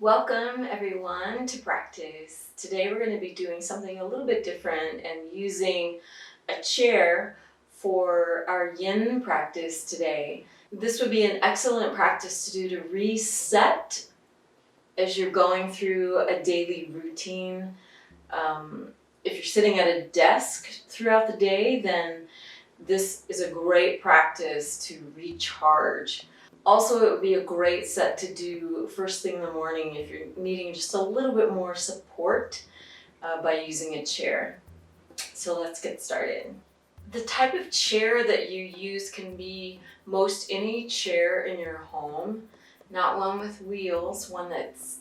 Welcome everyone to practice. Today we're going to be doing something a little bit different and using a chair for our yin practice today. This would be an excellent practice to do to reset as you're going through a daily routine. If you're sitting at a desk throughout the day, then this is a great practice to recharge. Also, it would be a great set to do first thing in the morning if you're needing just a little bit more support by using a chair. So let's get started. The type of chair that you use can be most any chair in your home, not one with wheels, one that's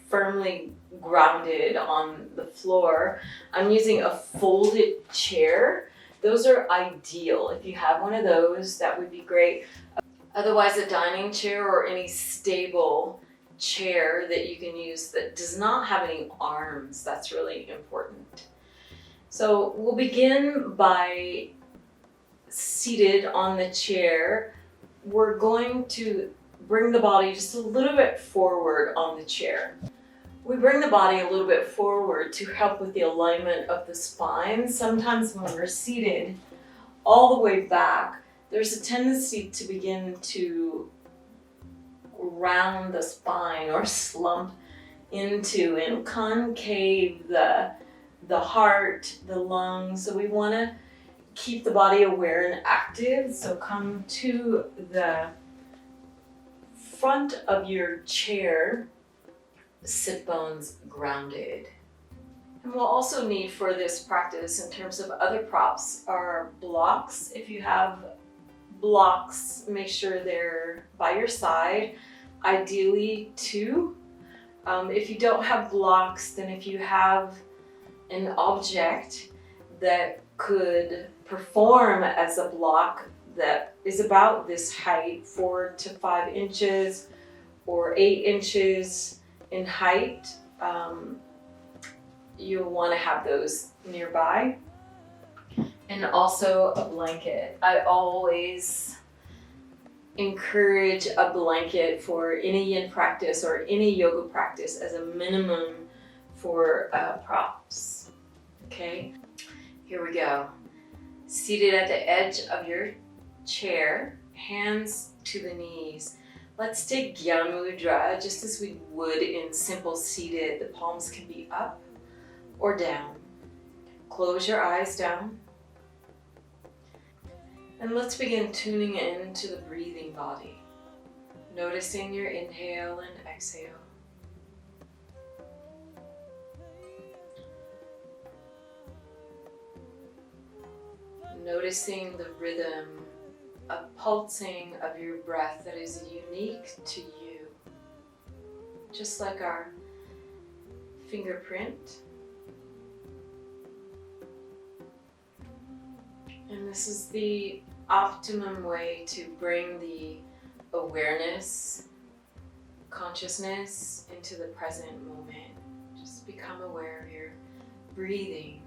firmly grounded on the floor. I'm using a folded chair. Those are ideal. If you have one of those, that would be great. Otherwise, a dining chair or any stable chair that you can use that does not have any arms, that's really important. So we'll begin by seated on the chair. We're going to bring the body just a little bit forward on the chair. We bring the body a little bit forward to help with the alignment of the spine. Sometimes when we're seated all the way back, there's a tendency to begin to round the spine or slump into and concave the heart, the lungs. So we want to keep the body aware and active. So come to the front of your chair, sit bones grounded. And we'll also need for this practice in terms of other props are blocks. If you have blocks, make sure they're by your side, ideally two. If you don't have blocks, then if you have an object that could perform as a block that is about this height, 4 to 5 inches or 8 inches in height, you'll want to have those nearby. And also a blanket. I always encourage a blanket for any yin practice or any yoga practice as a minimum for props. Okay, here we go. Seated at the edge of your chair, hands to the knees. Let's take Gyan Mudra just as we would in simple seated. The palms can be up or down. Close your eyes down. And let's begin tuning into the breathing body, noticing your inhale and exhale. Noticing the rhythm of pulsing of your breath that is unique to you, just like our fingerprint. And this is the optimum way to bring the awareness, consciousness into the present moment. Just become aware of your breathing.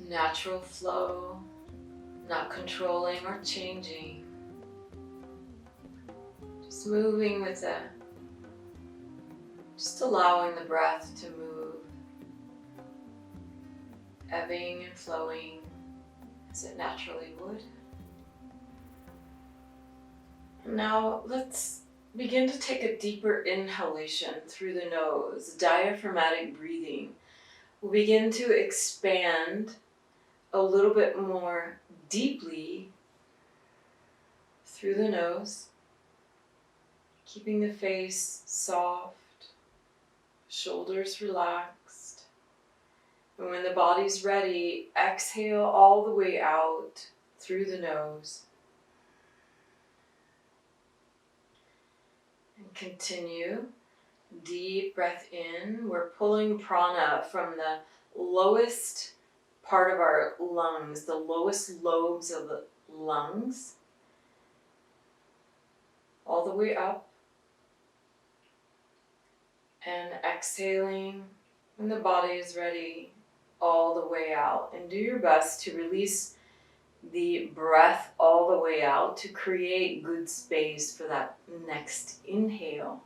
Natural flow, not controlling or changing. Just moving with just allowing the breath to move. Ebbing and flowing as it naturally would. Now let's begin to take a deeper inhalation through the nose, diaphragmatic breathing. We'll begin to expand a little bit more deeply through the nose, keeping the face soft, shoulders relaxed. And when the body's ready, exhale all the way out through the nose. And continue. Deep breath in. We're pulling prana from the lowest part of our lungs, the lowest lobes of the lungs, all the way up. And exhaling when the body is ready, all the way out. And do your best to release the breath all the way out to create good space for that next inhale.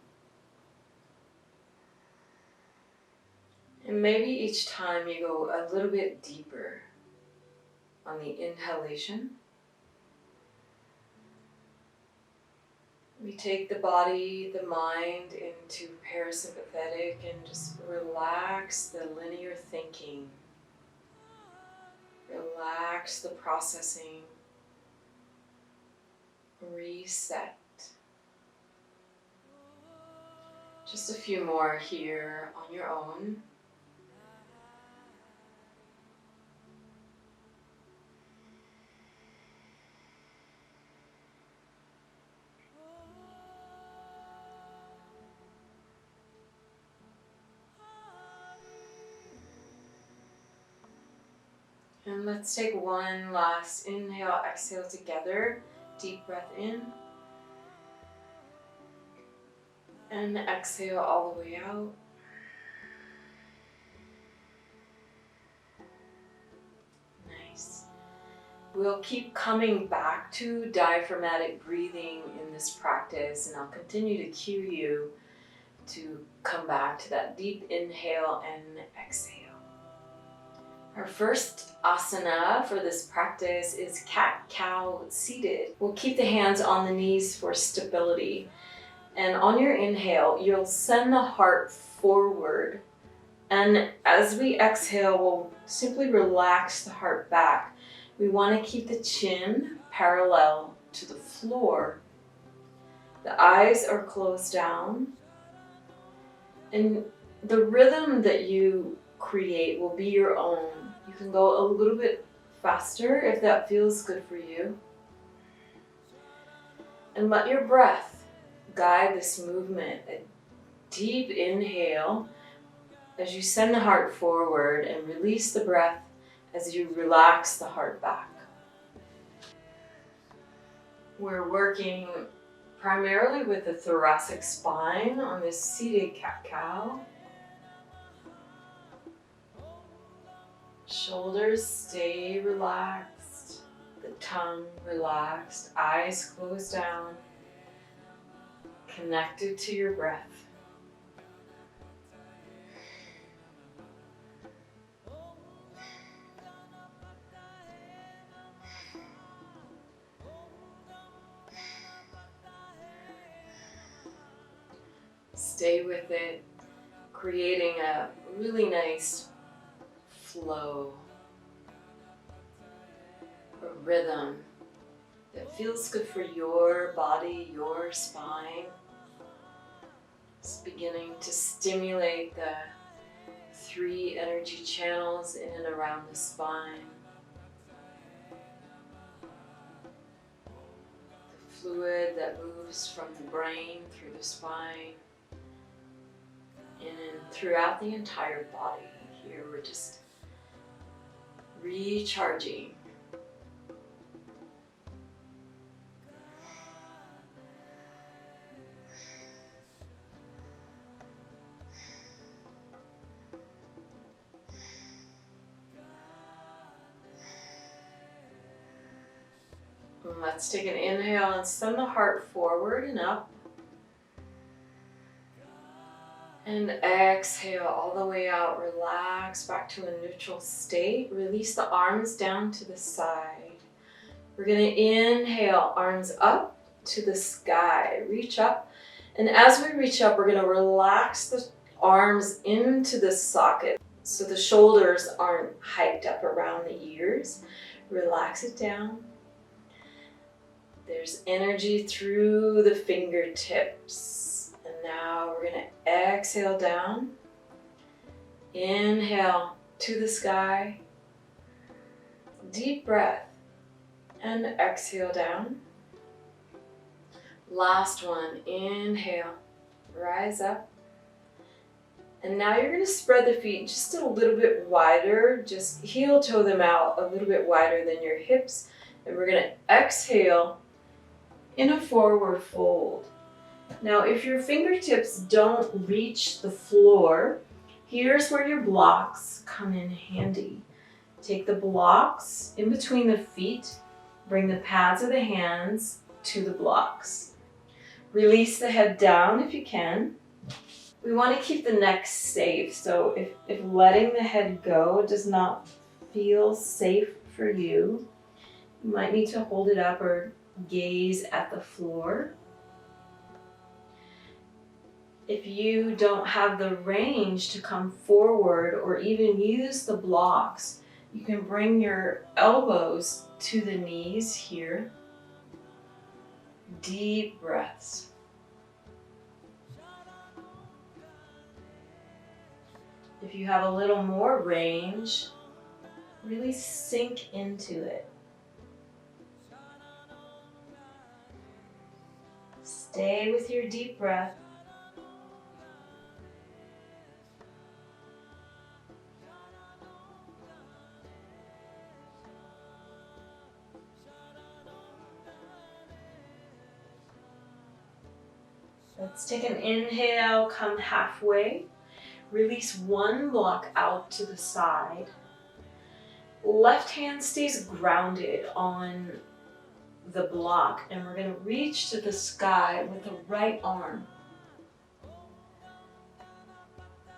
And maybe each time you go a little bit deeper on the inhalation. We take the body, the mind into parasympathetic and just relax the linear thinking. Relax the processing. Reset. Just a few more here on your own. And let's take one last inhale, exhale together. Deep breath in. And exhale all the way out. Nice. We'll keep coming back to diaphragmatic breathing in this practice, and I'll continue to cue you to come back to that deep inhale and exhale. Our first asana for this practice is cat-cow seated. We'll keep the hands on the knees for stability. And on your inhale, you'll send the heart forward. And as we exhale, we'll simply relax the heart back. We want to keep the chin parallel to the floor. The eyes are closed down. And the rhythm that you create will be your own. You can go a little bit faster if that feels good for you. And let your breath guide this movement. A deep inhale as you send the heart forward, and release the breath as you relax the heart back. We're working primarily with the thoracic spine on this seated cat-cow. Shoulders stay relaxed, the tongue relaxed, eyes closed down, connected to your breath. Stay with it, creating a really nice flow, a rhythm that feels good for your body, your spine. It's beginning to stimulate the 3 energy channels in and around the spine. The fluid that moves from the brain through the spine and throughout the entire body. Here we're just recharging. And let's take an inhale and send the heart forward and up. And exhale all the way out, relax back to a neutral state. Release the arms down to the side. We're gonna inhale, arms up to the sky, reach up. And as we reach up, we're gonna relax the arms into the socket so the shoulders aren't hiked up around the ears. Relax it down. There's energy through the fingertips. And now we're going to exhale down. Inhale to the sky. Deep breath. And exhale down. Last one. Inhale. Rise up. And now you're going to spread the feet just a little bit wider. Just heel toe them out a little bit wider than your hips. And we're going to exhale in a forward fold. Now, if your fingertips don't reach the floor, here's where your blocks come in handy. Take the blocks in between the feet Bring the pads of the hands to the blocks. Release the head down if you can. We want to keep the neck safe, so if letting the head go does not feel safe for you, you might need to hold it up or gaze at the floor. If you don't have the range to come forward or even use the blocks, you can bring your elbows to the knees here. Deep breaths. If you have a little more range, really sink into it. Stay with your deep breath. Let's take an inhale, come halfway. Release one block out to the side. Left hand stays grounded on the block, and we're going to reach to the sky with the right arm.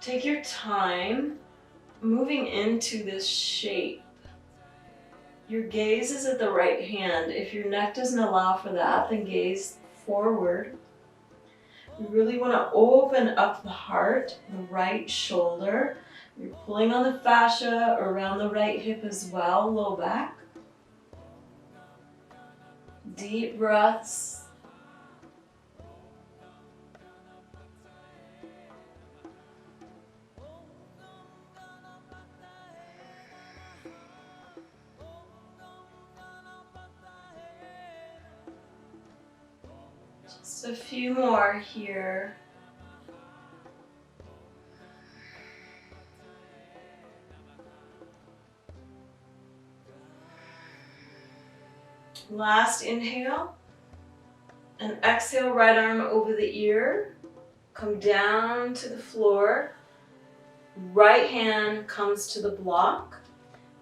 Take your time moving into this shape. Your gaze is at the right hand. If your neck doesn't allow for that, then gaze forward. We really want to open up the heart, the right shoulder. You're pulling on the fascia around the right hip as well, low back. Deep breaths. Just a few more here. Last inhale, and exhale, right arm over the ear, come down to the floor, right hand comes to the block,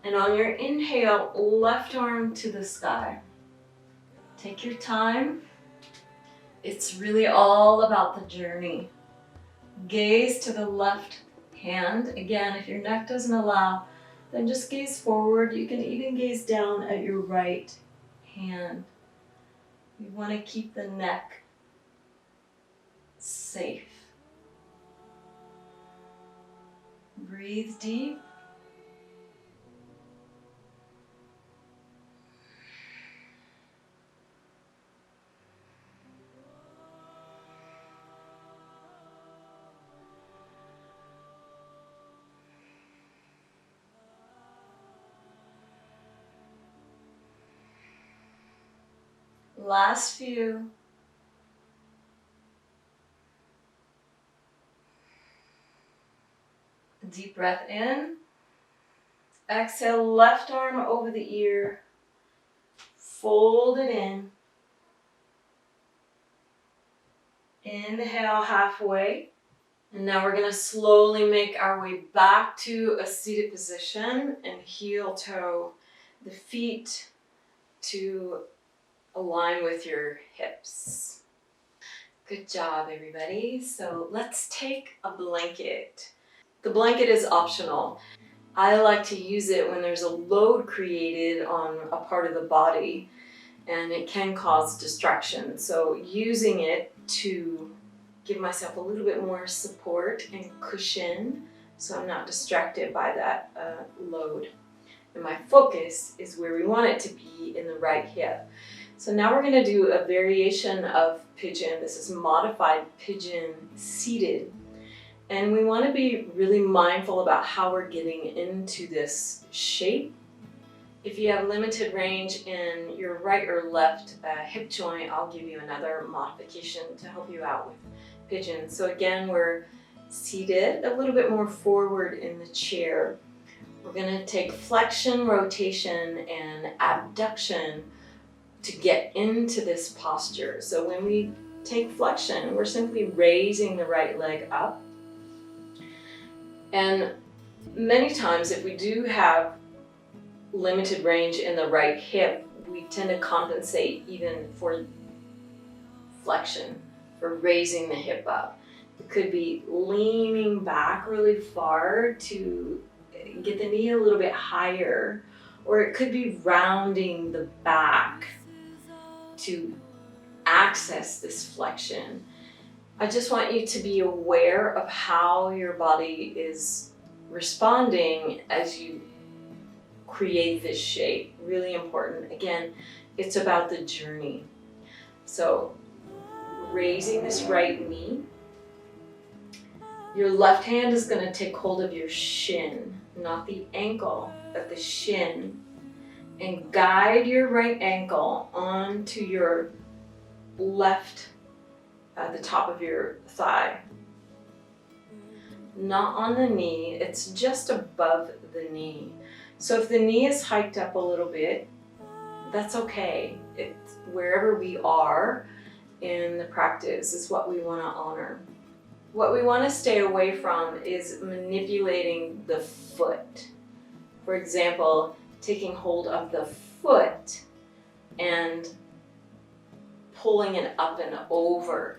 and on your inhale, left arm to the sky. Take your time. It's really all about the journey. Gaze to the left hand. Again, if your neck doesn't allow, then just gaze forward. You can even gaze down at your right hand. We want to keep the neck safe. Breathe deep. Last few. Deep breath in. Exhale, left arm over the ear. Fold it in. Inhale halfway. And now we're going to slowly make our way back to a seated position and heel toe the feet to align with your hips. Good job, everybody. So let's take a blanket. The blanket is optional. I like to use it when there's a load created on a part of the body and it can cause distraction. So using it to give myself a little bit more support and cushion so I'm not distracted by that load. And my focus is where we want it to be, in the right hip. So now we're going to do a variation of pigeon. This is modified pigeon seated. And we want to be really mindful about how we're getting into this shape. If you have limited range in your right or left hip joint, I'll give you another modification to help you out with pigeon. So again, we're seated a little bit more forward in the chair. We're going to take flexion, rotation, and abduction to get into this posture. So when we take flexion, we're simply raising the right leg up. And many times if we do have limited range in the right hip, we tend to compensate even for flexion, for raising the hip up. It could be leaning back really far to get the knee a little bit higher, or it could be rounding the back to access this flexion. I just want you to be aware of how your body is responding as you create this shape. Really important. Again, it's about the journey. So raising this right knee, your left hand is going to take hold of your shin, not the ankle, but the shin, and guide your right ankle onto your left, the top of your thigh. Not on the knee, it's just above the knee. So if the knee is hiked up a little bit, that's okay. It's wherever we are in the practice is what we want to honor. What we want to stay away from is manipulating the foot. For example, taking hold of the foot and pulling it up and over.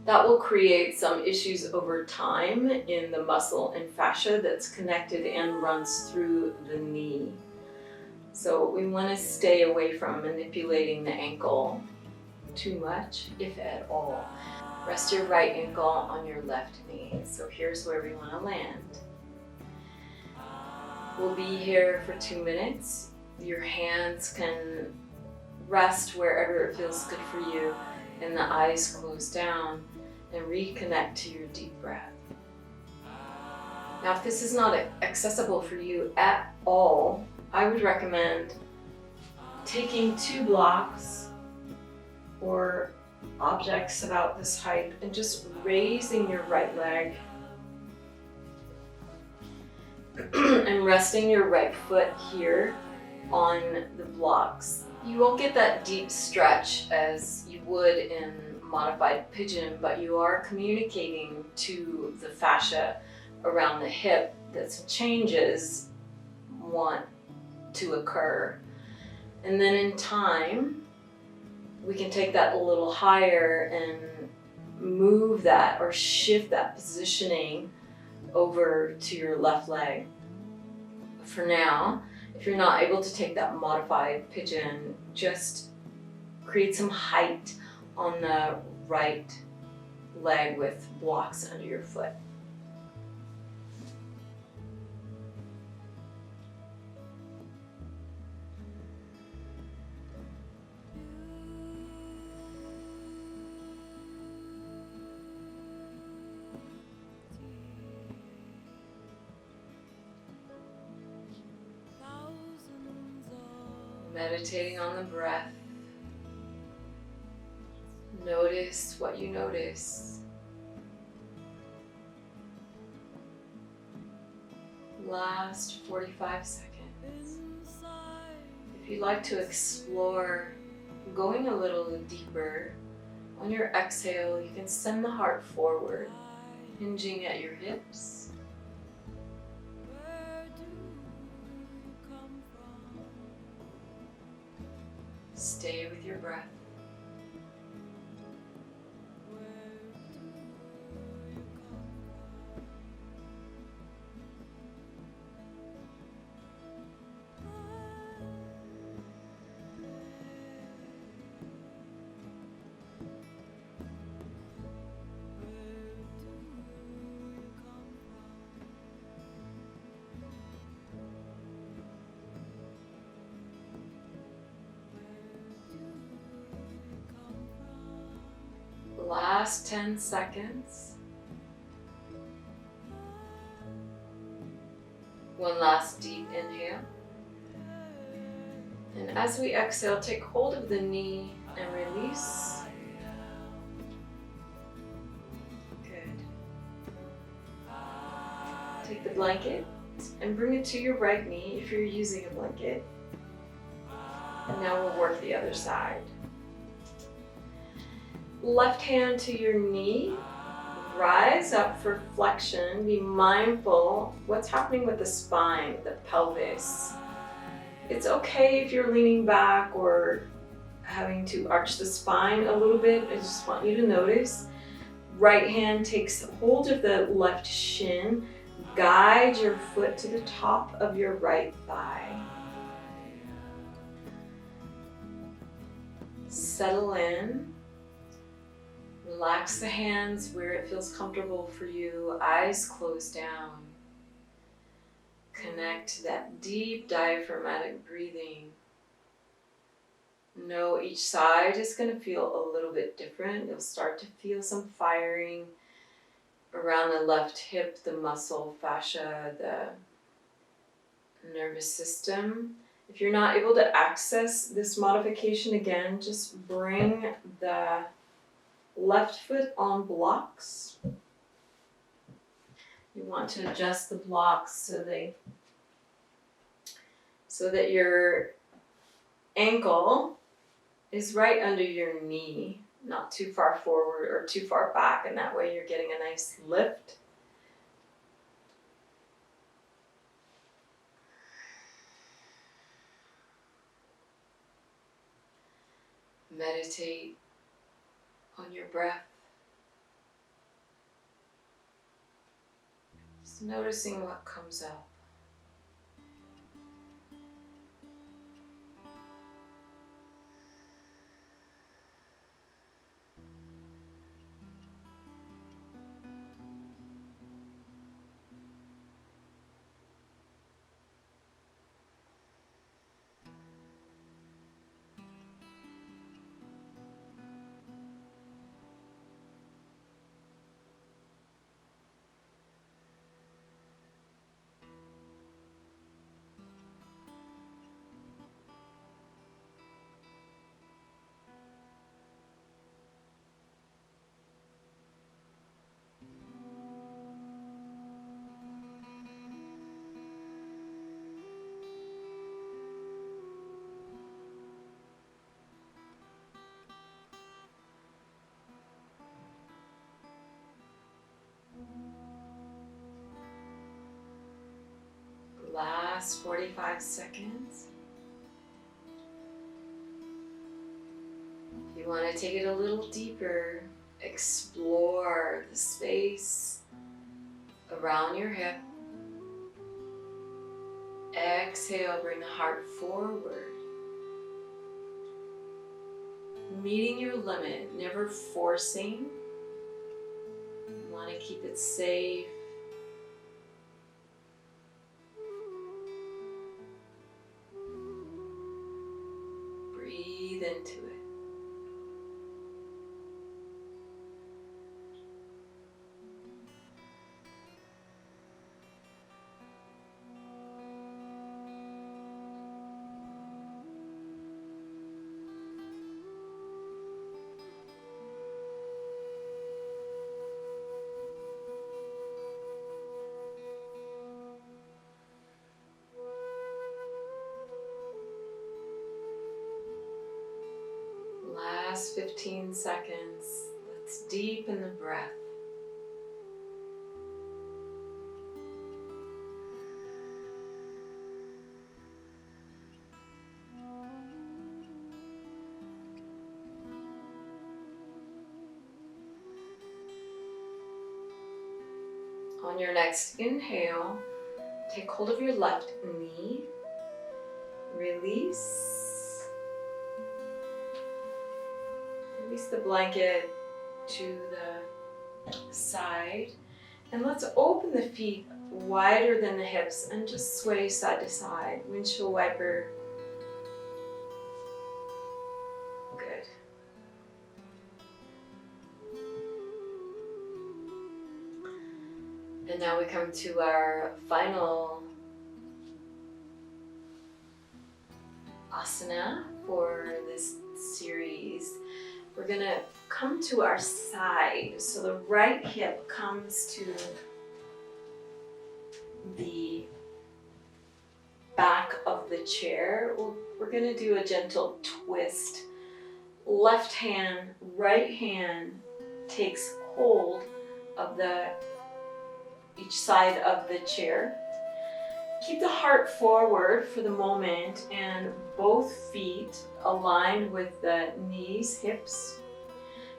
That will create some issues over time in the muscle and fascia that's connected and runs through the knee. So we want to stay away from manipulating the ankle too much, if at all. Rest your right ankle on your left knee. So here's where we want to land. We'll be here for 2 minutes. Your hands can rest wherever it feels good for you, and the eyes close down, and reconnect to your deep breath. Now, if this is not accessible for you at all, I would recommend taking 2 blocks or objects about this height and just raising your right leg and resting your right foot here on the blocks. You won't get that deep stretch as you would in modified pigeon, but you are communicating to the fascia around the hip that some changes want to occur. And then in time, we can take that a little higher and move that or shift that positioning over to your left leg. For now, if you're not able to take that modified pigeon, just create some height on the right leg with blocks under your foot. Meditating on the breath. Notice what you notice. Last 45 seconds. If you'd like to explore going a little deeper, on your exhale, you can send the heart forward, hinging at your hips. Stay with your breath. Last 10 seconds. One last deep inhale. And as we exhale, take hold of the knee and release. Good. Take the blanket and bring it to your right knee if you're using a blanket. And now we'll work the other side. Left hand to your knee, rise up for flexion. Be mindful what's happening with the spine, the pelvis. It's okay if you're leaning back or having to arch the spine a little bit. I just want you to notice. Right hand takes hold of the left shin. Guide your foot to the top of your right thigh. Settle in. Relax the hands where it feels comfortable for you. Eyes closed down. Connect that deep diaphragmatic breathing. Know each side is going to feel a little bit different. You'll start to feel some firing around the left hip, the muscle, fascia, the nervous system. If you're not able to access this modification again, just bring the left foot on blocks. You want to adjust the blocks so that your ankle is right under your knee, not too far forward or too far back, and that way you're getting a nice lift. Meditate on your breath. Just noticing what comes up. Last 45 seconds. If you want to take it a little deeper, explore the space around your hip. Exhale, bring the heart forward. Meeting your limit, never forcing. You want to keep it safe. Breathe into it. Last 15 seconds. Let's deepen the breath. On your next inhale, take hold of your left knee. Release. Release the blanket to the side. And let's open the feet wider than the hips and just sway side to side. Windshield wiper. Good. And now we come to our final asana for this series. We're going to come to our side. So the right hip comes to the back of the chair. We're going to do a gentle twist. Left hand, right hand takes hold of each side of the chair. Keep the heart forward for the moment and both feet aligned with the knees, hips.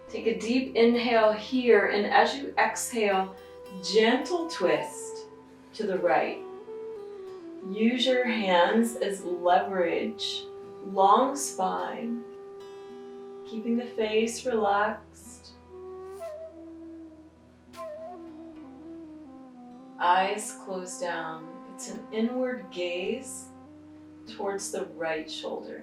Take a deep inhale here, and as you exhale, gentle twist to the right. Use your hands as leverage, long spine, keeping the face relaxed. Eyes closed down. It's an inward gaze towards the right shoulder.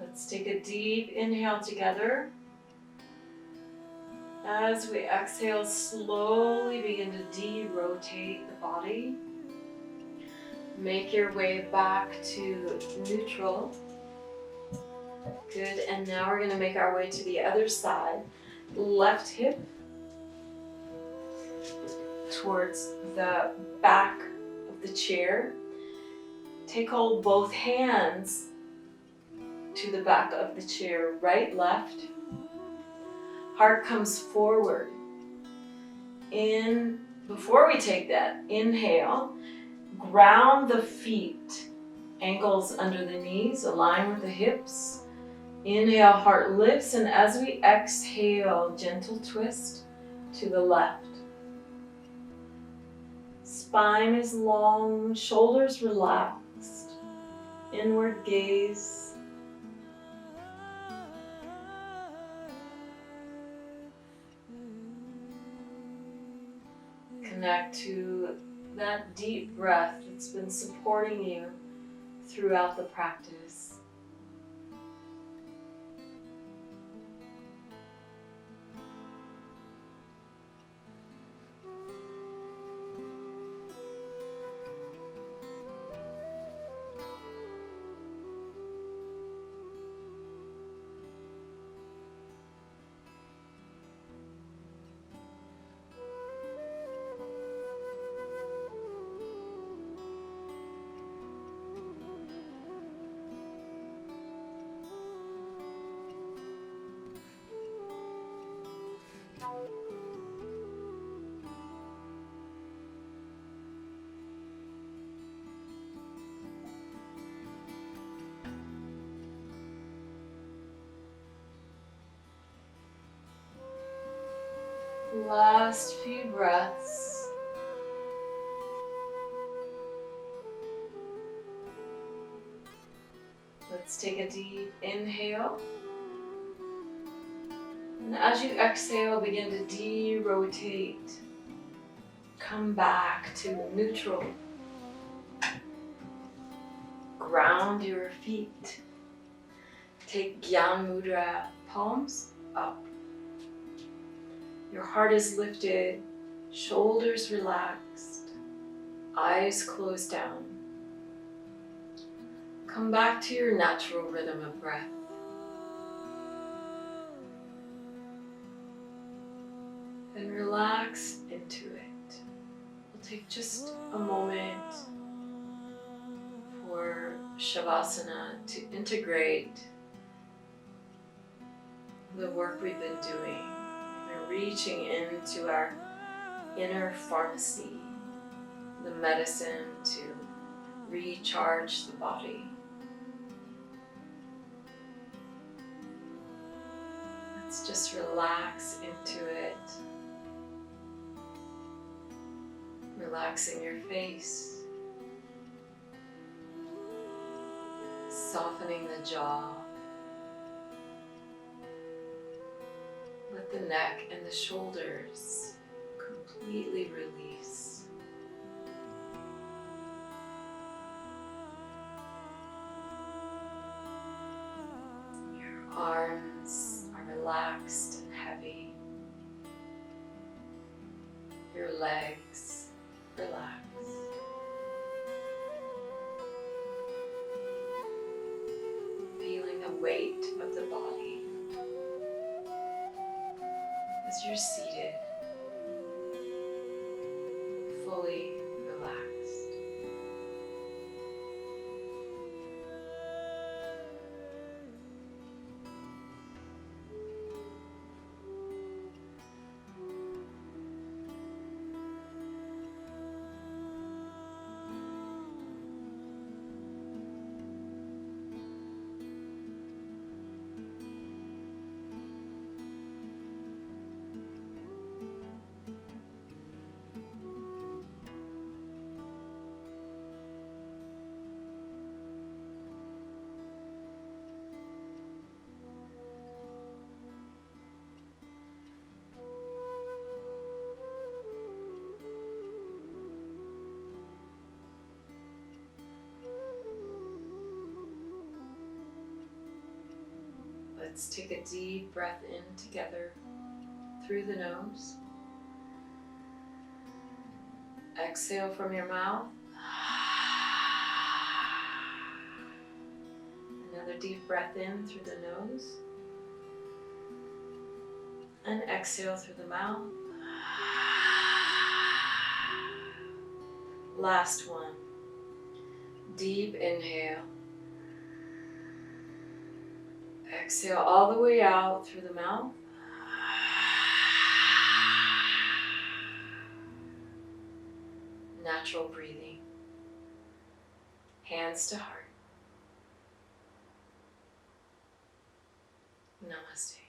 Let's take a deep inhale together. As we exhale, slowly begin to de-rotate the body. Make your way back to neutral. Good, and now we're going to make our way to the other side. Left hip towards the back of the chair. Take hold both hands to the back of the chair, right, left. Heart comes forward. In, before we take that, inhale, ground the feet, ankles under the knees, align with the hips. Inhale, heart lifts, and as we exhale, gentle twist to the left. Spine is long, shoulders relaxed, inward gaze. Connect to that deep breath that's been supporting you throughout the practice. Last few breaths. Let's take a deep inhale. And as you exhale, begin to de-rotate. Come back to neutral. Ground your feet. Take Gyan Mudra, palms up. Your heart is lifted, shoulders relaxed, eyes closed down. Come back to your natural rhythm of breath. And relax into it. We'll take just a moment for Shavasana to integrate the work we've been doing. We're reaching into our inner pharmacy, the medicine to recharge the body. Let's just relax into it. Relaxing your face, softening the jaw. Let the neck and the shoulders completely release. Your legs relax. Feeling the weight of the body as you're seated, fully relaxed. Let's take a deep breath in together through the nose. Exhale from your mouth. Another deep breath in through the nose. And exhale through the mouth. Last one. Deep inhale. Exhale all the way out through the mouth. Natural breathing. Hands to heart. Namaste.